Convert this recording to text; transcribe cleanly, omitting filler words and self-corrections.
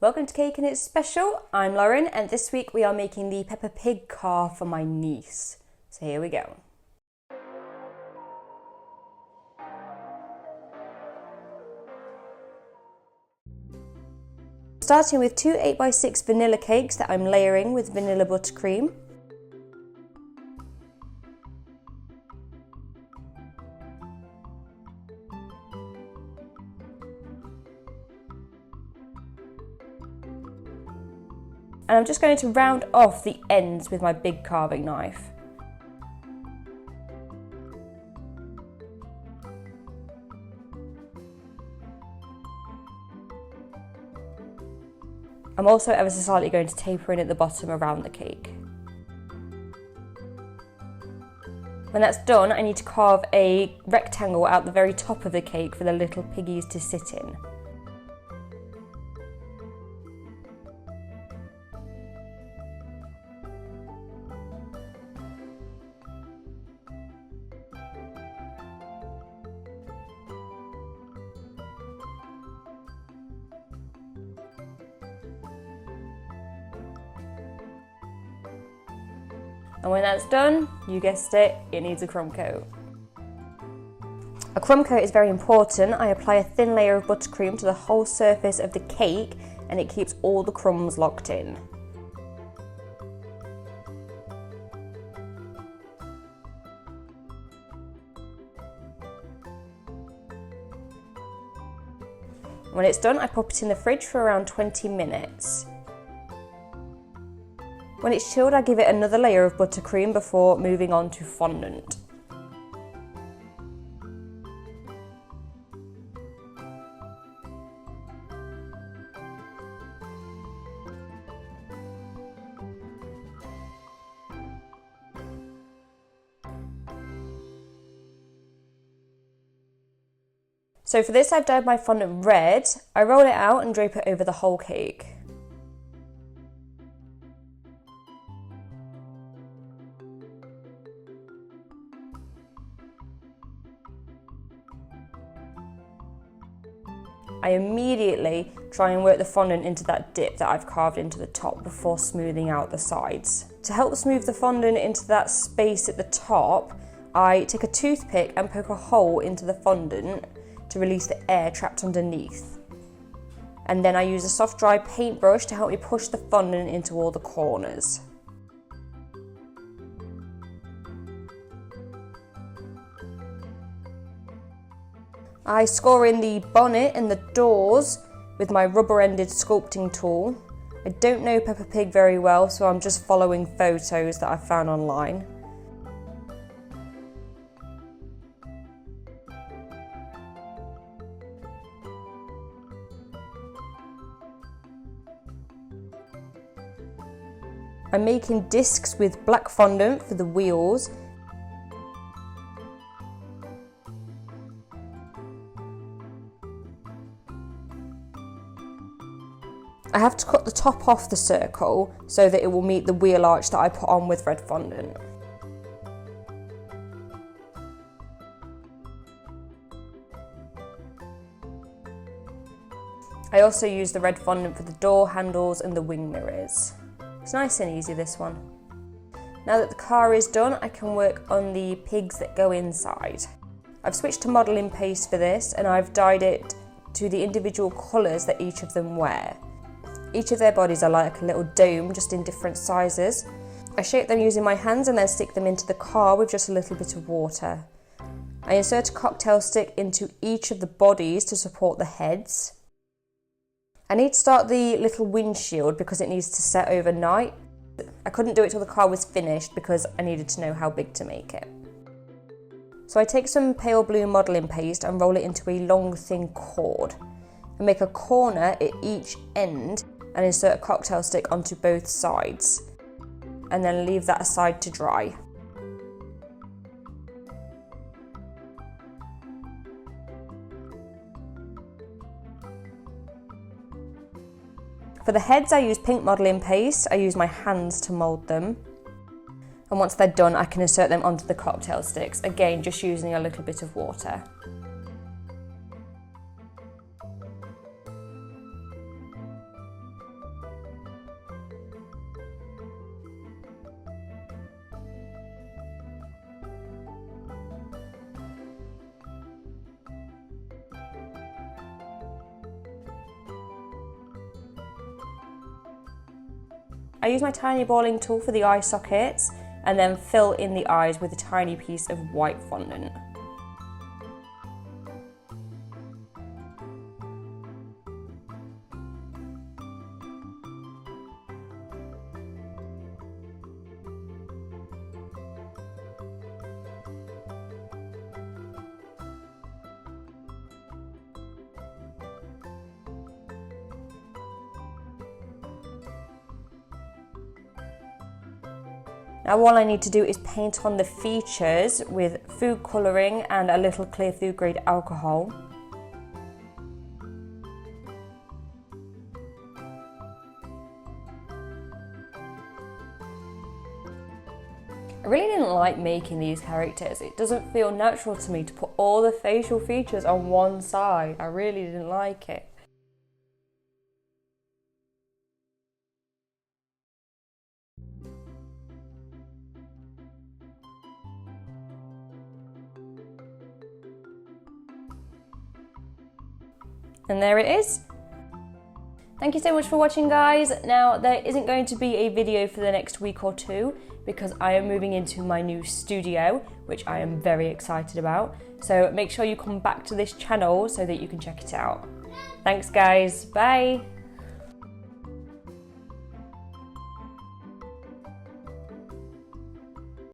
Welcome to Cake and It's Special. I'm Lauren and this week we are making the Peppa Pig car for my niece. So here we go. Starting with two 8x6 vanilla cakes that I'm layering with vanilla buttercream. And I'm just going to round off the ends with my big carving knife. I'm also ever so slightly going to taper in at the bottom around the cake. When that's done, I need to carve a rectangle out the very top of the cake for the little piggies to sit in. And when that's done, you guessed it, it needs a crumb coat. A crumb coat is very important. I apply a thin layer of buttercream to the whole surface of the cake and it keeps all the crumbs locked in. When it's done, I pop it in the fridge for around 20 minutes. When it's chilled, I give it another layer of buttercream before moving on to fondant. So for this, I've dyed my fondant red. I roll it out and drape it over the whole cake. I immediately try and work the fondant into that dip that I've carved into the top before smoothing out the sides. To help smooth the fondant into that space at the top, I take a toothpick and poke a hole into the fondant to release the air trapped underneath. And then I use a soft dry paintbrush to help me push the fondant into all the corners. I score in the bonnet and the doors with my rubber-ended sculpting tool. I don't know Peppa Pig very well, so I'm just following photos that I found online. I'm making discs with black fondant for the wheels. I have to cut the top off the circle so that it will meet the wheel arch that I put on with red fondant. I also use the red fondant for the door handles and the wing mirrors. It's nice and easy, this one. Now that the car is done, I can work on the pigs that go inside. I've switched to modelling paste for this and I've dyed it to the individual colours that each of them wear. Each of their bodies are like a little dome, just in different sizes. I shape them using my hands and then stick them into the car with just a little bit of water. I insert a cocktail stick into each of the bodies to support the heads. I need to start the little windshield because it needs to set overnight. I couldn't do it till the car was finished because I needed to know how big to make it. So I take some pale blue modelling paste and roll it into a long thin cord. I make a corner at each end and insert a cocktail stick onto both sides and then leave that aside to dry. For the heads I use pink modelling paste. I use my hands to mould them. And once they're done I can insert them onto the cocktail sticks, again just using a little bit of water. I use my tiny balling tool for the eye sockets and then fill in the eyes with a tiny piece of white fondant. Now all I need to do is paint on the features with food colouring and a little clear food grade alcohol. I really didn't like making these characters. It doesn't feel natural to me to put all the facial features on one side. I really didn't like it. And there it is. Thank you so much for watching, guys. Now, there isn't going to be a video for the next week or two because I am moving into my new studio, which I am very excited about. So make sure you come back to this channel so that you can check it out. Thanks, guys. Bye.